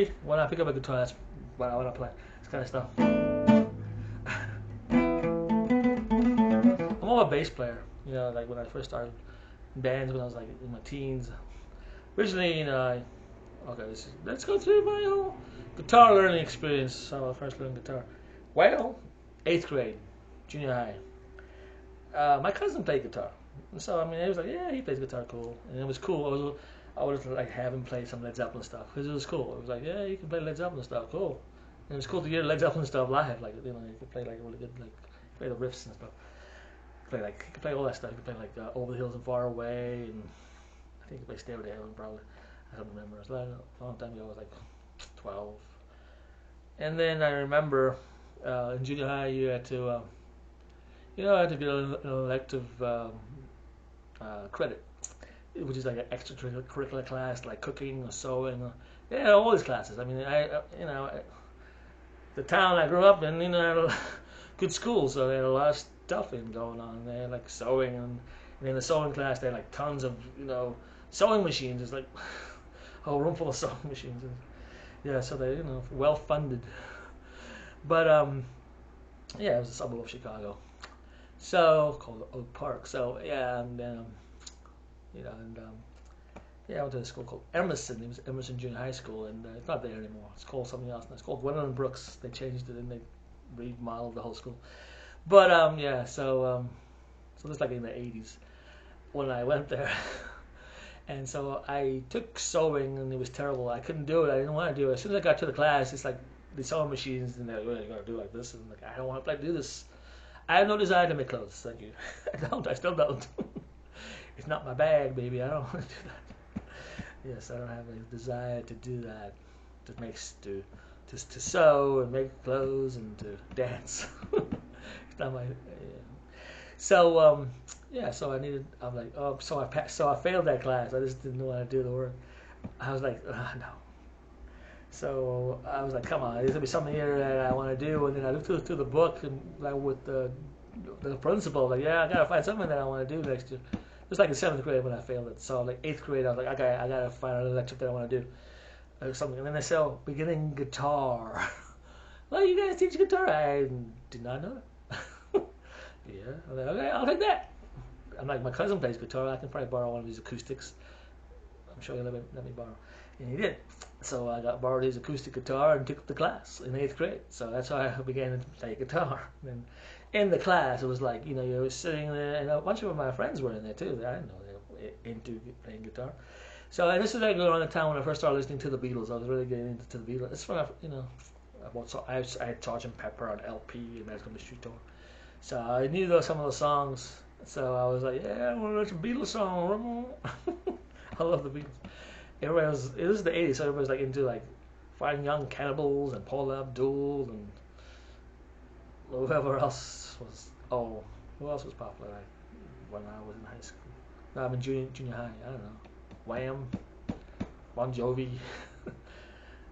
me, when I pick up a guitar, that's what I want to play. This kind of stuff. I'm more a bass player. You know, like when I first started in bands when I was like in my teens. Originally, you know, let's go through my whole guitar learning experience. So I first learned guitar. Well, 8th grade, junior high. My cousin played guitar, so I mean, it was like, yeah, he plays guitar, cool, and it was cool. I would like have him play some Led Zeppelin stuff because it was cool. It was like, yeah, you can play Led Zeppelin stuff, cool. And it was cool to hear Led Zeppelin stuff live, like you know, you could play like really good, like play the riffs and stuff. You could play all that stuff. You could play like Over the Hills and Far Away, and I think you could play Stairway to Heaven probably. I don't remember. It was a long time ago. I was like 12. And then I remember in junior high you had to, I had to get an elective credit, which is like an extracurricular class, like cooking or sewing, yeah, all these classes. I mean, the town I grew up in, you know, had a good school, so they had a lot of stuff going on. They had like sewing, and in the sewing class they had like tons of, you know, sewing machines. It's like a whole room full of sewing machines. Yeah, so they, you know, well funded. But yeah, it was a suburb of Chicago, so called Oak Park. So yeah, and yeah, I went to a school called Emerson. It was Emerson Junior High School, and it's not there anymore. It's called something else now. It's called Gwendolyn Brooks. They changed it and they remodeled the whole school. But yeah, so this like in the 80s when I went there. And so I took sewing, and it was terrible. I couldn't do it. I didn't want to do it. As soon as I got to the class, it's like the sewing machines, and they're like, well, you got to do like this. And I'm like, I don't want to do this. I have no desire to make clothes. Thank you. I don't. I still don't. It's not my bag, baby. I don't want to do that. Yes, I don't have a desire to do that. To sew and make clothes and to dance. It's not my. So yeah, so I'm like, oh, so I failed that class. I just didn't know how to do the work. I was like, no. So I was like, come on, there's gonna be something here that I want to do. And then I looked through the book and like with the principal, like, yeah, I gotta find something that I want to do next year. It was like in 7th grade when I failed it. So like 8th grade, I was like, I gotta find an elective that I want to do or something. And then they said, oh, beginning guitar. Well, you guys teach guitar? I did not know that. Yeah, I'm like, okay, I'll take that. I'm like, my cousin plays guitar. I can probably borrow one of his acoustics. I'm sure he'll let me borrow. And he did. So I borrowed his acoustic guitar and took the class in 8th grade. So that's how I began to play guitar. And in the class, it was like, you know, you were sitting there, and a bunch of my friends were in there too. I didn't know they were into playing guitar. So this is like around the time when I first started listening to the Beatles. I was really getting into the Beatles. It's when I had Sgt. Pepper on LP and Magical Mystery Tour. So I knew some of the songs. So I was like, yeah, I want to learn some Beatles song. I love the Beatles. It was the 80s, so everybody was like into like Fine Young Cannibals and Paula Abdul and whoever else was. Oh, who else was popular when I was in high school? No, I'm in junior high. I don't know. Wham, Bon Jovi,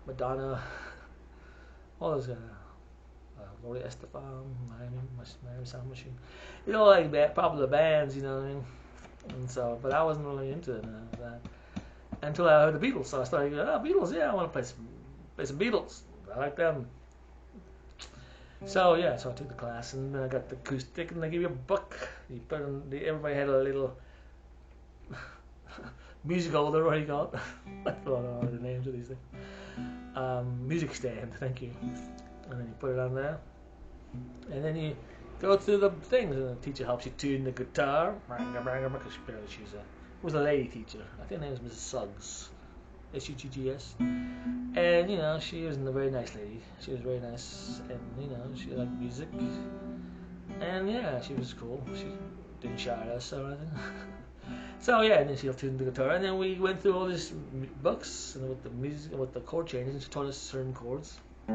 Madonna, all those guys. Gloria Estefan, Miami Sound Machine. You know, like popular bands, you know what I mean? And so, but I wasn't really into that until I heard the Beatles. So I started going, oh, Beatles, yeah, I want to play some Beatles. I like them. So yeah, so I took the class, and then I got the acoustic, and they give you a book. You put in, everybody had a little music holder, what do you call it? I don't know the names of these things. Music stand, thank you. And then you put it on there. And then you go through the things, and the teacher helps you tune the guitar. She was a lady teacher. I think her name was Mrs. Suggs. Suggs. And, you know, she was a very nice lady. She was very nice, and, you know, she liked music. And, yeah, she was cool. She didn't shout at us or anything. So, yeah, and then she tuned the guitar. And then we went through all these books and with the music, with the chord changes, and she taught us certain chords. You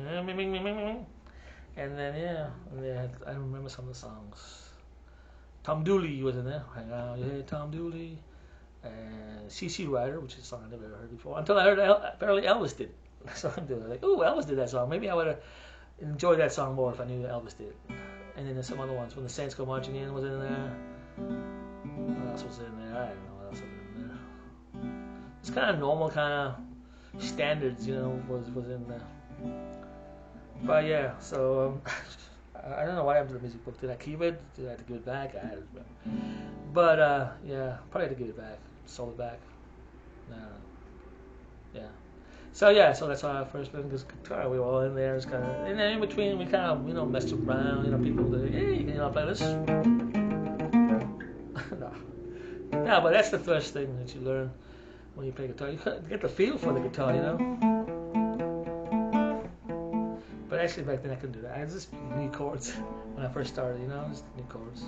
know, and then yeah, I remember some of the songs. Tom Dooley was in there. Hang on, yeah, Tom Dooley, and CC Rider, which is a song I never heard before until I heard apparently Elvis did. So I'm doing like, oh, Elvis did that song. Maybe I would have enjoyed that song more if I knew Elvis did. And then there's some other ones. When the Saints Go Marching In was in there. What else was in there? I don't know what else was in there. it's kind of normal, kind of standards, was in there. But yeah, so I don't know what happened to the music book. Did I keep it? Did I have to give it back? I had it. But yeah, probably had to give it back. Sold it back. No, yeah. So yeah, so that's how I first learned this guitar. We were all in there. It's kind of, and then in between we kind of messed around. People that hey, play this. No, no, but that's the first thing that you learn when you play guitar. You get the feel for the guitar, But actually back then I couldn't do that. I just knew chords when I first started, just knew chords.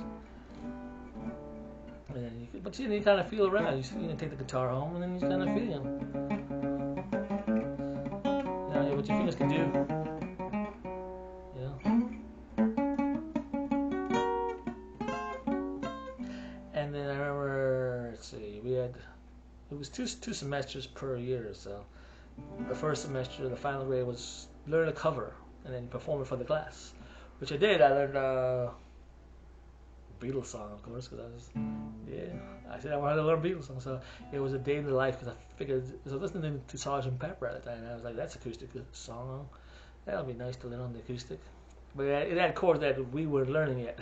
And then you kind of feel around. You take the guitar home and then you kind of feel. What your fingers can do. And then I remember, let's see, it was two semesters per year. So the first semester, the final grade was learn a cover and then perform it for the class, which I did. I learned Beatles song, of course, because I said I wanted to learn Beatles song, so it was a day in the life, because I figured, I was listening to Sgt. Pepper at the time, and I was like, that's acoustic song, that'll be nice to learn on the acoustic, but it had chords that we weren't learning yet,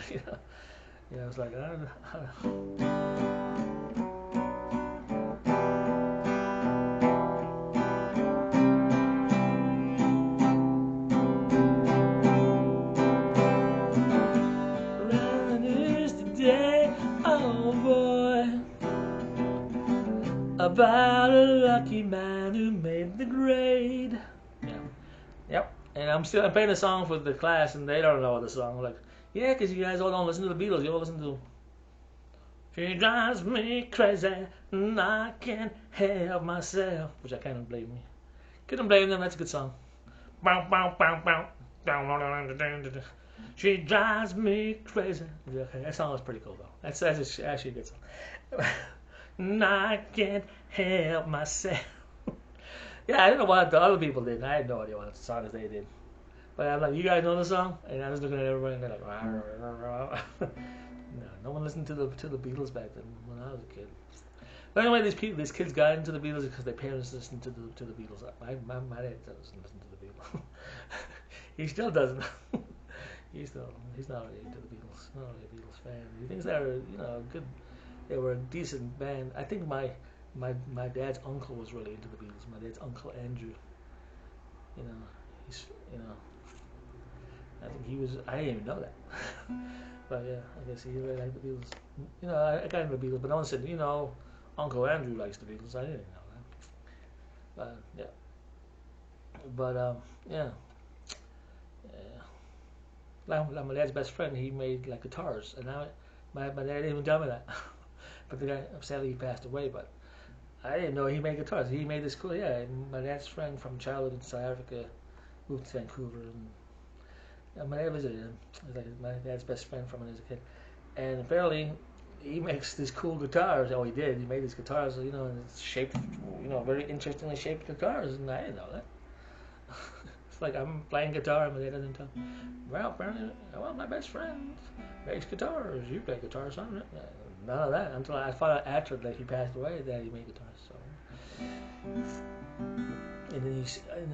I was like, I don't know. About a lucky man who made the grade. Yeah. Yep. And I'm playing the song for the class, and they don't know the song. I'm like, yeah, because you guys all don't listen to the Beatles. You all listen to She Drives Me Crazy, and I Can't Help Myself, which I can't blame me. Couldn't blame them. That's a good song. Bow, bow, bow, bow. She drives me crazy. Okay, that song was pretty cool though. That's actually a good song. And I can't help myself. Yeah, I don't know what the other people did. I had no idea what songs they did. But I'm like, you guys know the song? And I was looking at everybody, and they're like, rah, rah, rah. No one listened to the Beatles back then when I was a kid. But anyway, these kids got into the Beatles because their parents listened to the Beatles. My dad doesn't listen to the Beatles. He still doesn't. He's not really into the Beatles. Not really a Beatles fan. He thinks they're good. They were a decent band. I think my dad's uncle was really into the Beatles. My dad's uncle Andrew. He's I think he was. I didn't even know that. But yeah, I guess he really liked the Beatles. I got into the Beatles, but no one said, Uncle Andrew likes the Beatles. I didn't know that. But yeah. But yeah. Like my dad's best friend, he made like guitars, and now my dad didn't even tell me that. But the guy, sadly, he passed away. But I didn't know he made guitars. He made this cool. Yeah, my dad's friend from childhood in South Africa moved to Vancouver, and my dad visited him. He's like my dad's best friend from when he was a kid, and apparently he makes these cool guitars. Oh, he did. He made these guitars, and it's shaped, very interestingly shaped guitars, and I didn't know that. It's like I'm playing guitar, and my dad doesn't tell. Well, apparently, my best friend makes guitars. You play guitar, son? None of that until I found out after that he passed away that he made guitars. So, and then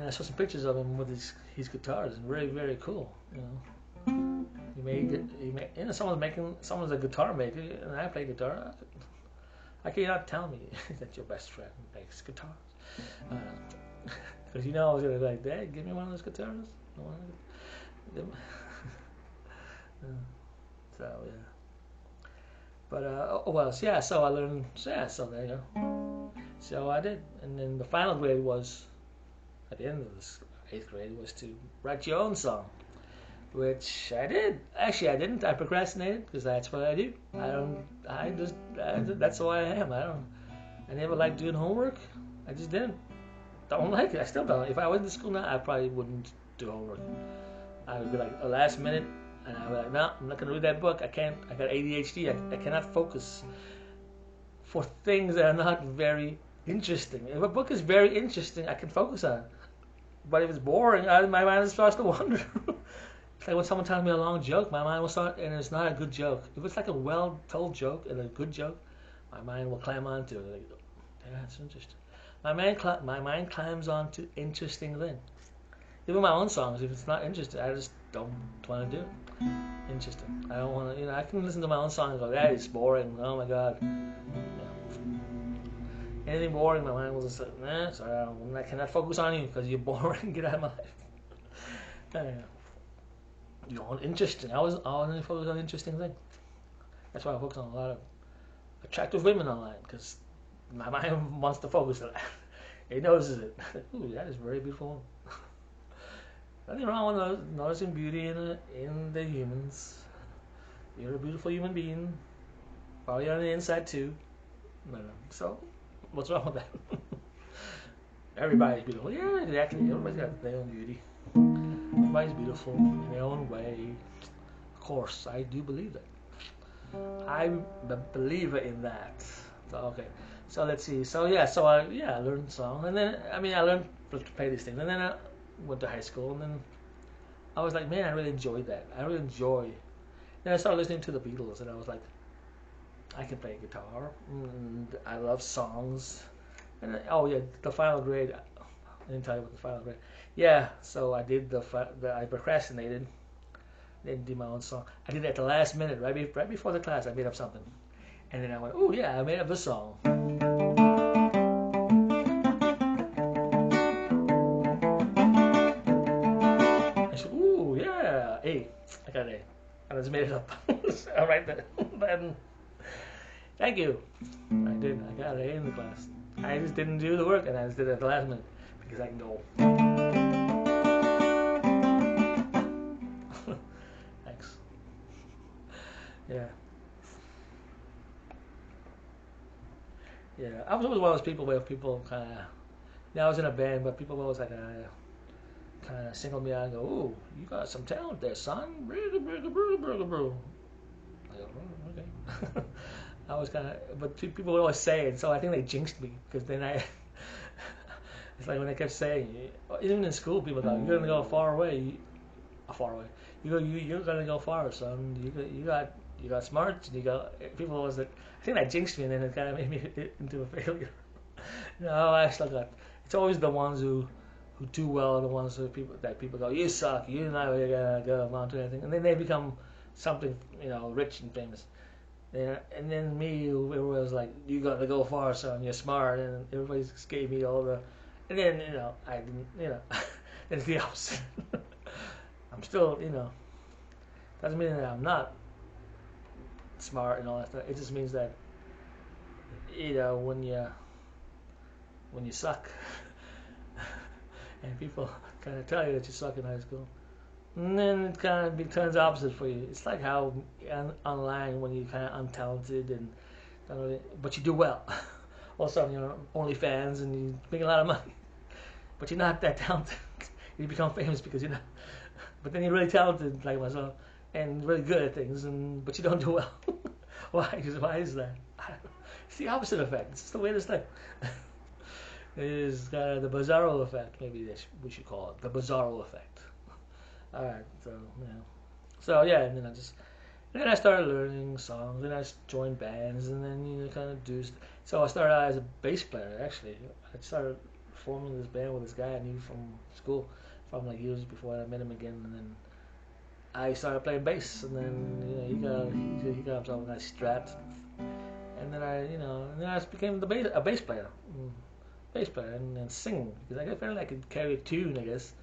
I saw some pictures of him with his guitars, and very very cool. He made it. Someone's a guitar maker, and I play guitar. I cannot tell me that your best friend makes guitars. Because I was gonna be like, Dad, give me one of those guitars. So yeah. But so I learned. So there you go. So I did, and then the final grade was, at the end of this 8th grade, was to write your own song, which I did. Actually, I didn't. I procrastinated because that's what I do. That's the way I am. I never liked doing homework. I just didn't. Don't like it. I still don't. If I went to school now, I probably wouldn't do homework. I would be like, last minute, and I would be like, no, I'm not going to read that book. I can't. I got ADHD. I cannot focus for things that are not very interesting. If a book is very interesting, I can focus on it. But if it's boring, my mind starts to wander. It's like when someone tells me a long joke, my mind will start, and it's not a good joke. If it's like a well-told joke and a good joke, my mind will climb onto it. Like, yeah, that's interesting. My mind climbs on to interesting things. Even my own songs, if it's not interesting, I just don't want to do it. Interesting. I don't want to. I can listen to my own song and go, that is boring. Oh my god. Anything boring, my mind will just say, nah, sorry, I cannot focus on you because you're boring. Get out of my life. You want interesting. I only focus on interesting things. That's why I focus on a lot of attractive women online because my mind wants to focus on that. It notices it. Ooh, that is very beautiful. Nothing wrong with noticing beauty in the humans. You're a beautiful human being. Probably on the inside too. No. So, what's wrong with that? Everybody's beautiful. Yeah, exactly. Everybody's got their own beauty. Everybody's beautiful in their own way. Of course, I do believe that. I'm a believer in that. So, okay. So let's see. So I learned songs, and then I learned to play these things, and then I went to high school, and then I was like, man, I really enjoyed that. I really enjoy. Then I started listening to the Beatles, and I was like, I can play guitar, and I love songs. And the final grade. I didn't tell you about the final grade. Yeah, so I did I procrastinated. Didn't do my own song. I did it at the last minute, right before the class. I made up something, and then I went, oh yeah, I made up this song. I said, ooh yeah, A. I got an A. I just made it up. All right then. Thank you. I did. I got an A in the class. I just didn't do the work, and I just did it at the last minute because I can go. Thanks. Yeah. Yeah. I was always one of those people where people kind of. I was in a band, but people were always like kind of single me out and go, "Ooh, you got some talent there, son." I go, oh, okay. I was kind of, but people would always say it, so I think they jinxed me because then it's like when they kept saying, even in school, people go, "You're gonna go far away, far away. You're gonna go far, son. You got smarts, and you got." People always like, I think that jinxed me, and then it kind of made me into a failure. No, I still got. It's always the ones who do well are the ones that people go, "You suck. You're not really gonna go amount to anything," and then they become something, rich and famous. Yeah, and then me, it was like, "You got to go far, son. You're smart," and everybody just gave me all the. And then I didn't. It's the opposite. I'm still doesn't mean that I'm not smart and all that stuff. It just means that when you suck, and people kind of tell you that you suck in high school, and then it kind of turns opposite for you. It's like how online when you're kind of untalented but you do well. All of a sudden you're OnlyFans and you make a lot of money, but you're not that talented. You become famous because you're not. But then you're really talented like myself and really good at things, but you don't do well. Why? Why is that? It's the opposite effect. It's just the weirdest thing. It is the bizarro effect. Maybe we should call it the bizarro effect. All right. So yeah, and then I started learning songs, and I joined bands, and then kind of do. So I started out as a bass player. Actually, I started forming this band with this guy I knew from school, from like years before I met him again, and then I started playing bass, and then he got himself a nice Strat, and then I became a bass player, and then sing because I felt like I could carry a tune. I guess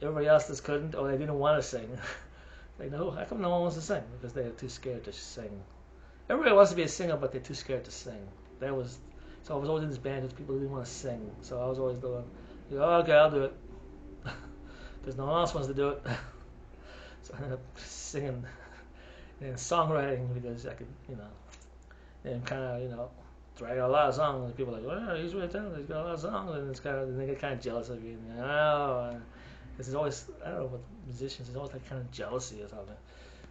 everybody else just couldn't, or they didn't want to sing. Like, no, how come no one wants to sing? Because they're too scared to sing. Everybody wants to be a singer, but they're too scared to sing. So I was always in this band with people who didn't want to sing. So I was always the one, okay, I'll do it. Because no one else wants to do it. So I ended up singing and songwriting because I could, and kind of, write a lot of songs. And people are like, well, he's really talented. He's got a lot of songs. And and they get kind of jealous of you. And, this is always, I don't know, with musicians, it's always like kind of jealousy or something.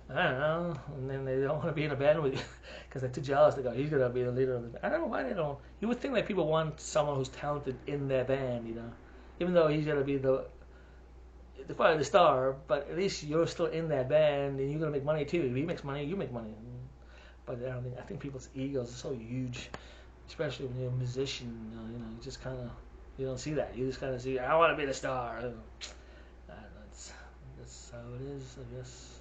I don't know. And then they don't want to be in a band with you because they're too jealous. They go, he's going to be the leader of the band. I don't know why they don't. You would think that people want someone who's talented in their band, even though he's going to be probably the star, but at least you're still in that band and you're going to make money too. If he makes money, you make money. But I think people's egos are so huge especially when you're a musician. You just kind of you don't see that. You just kind of see, I want to be the star. That's how it is, I guess.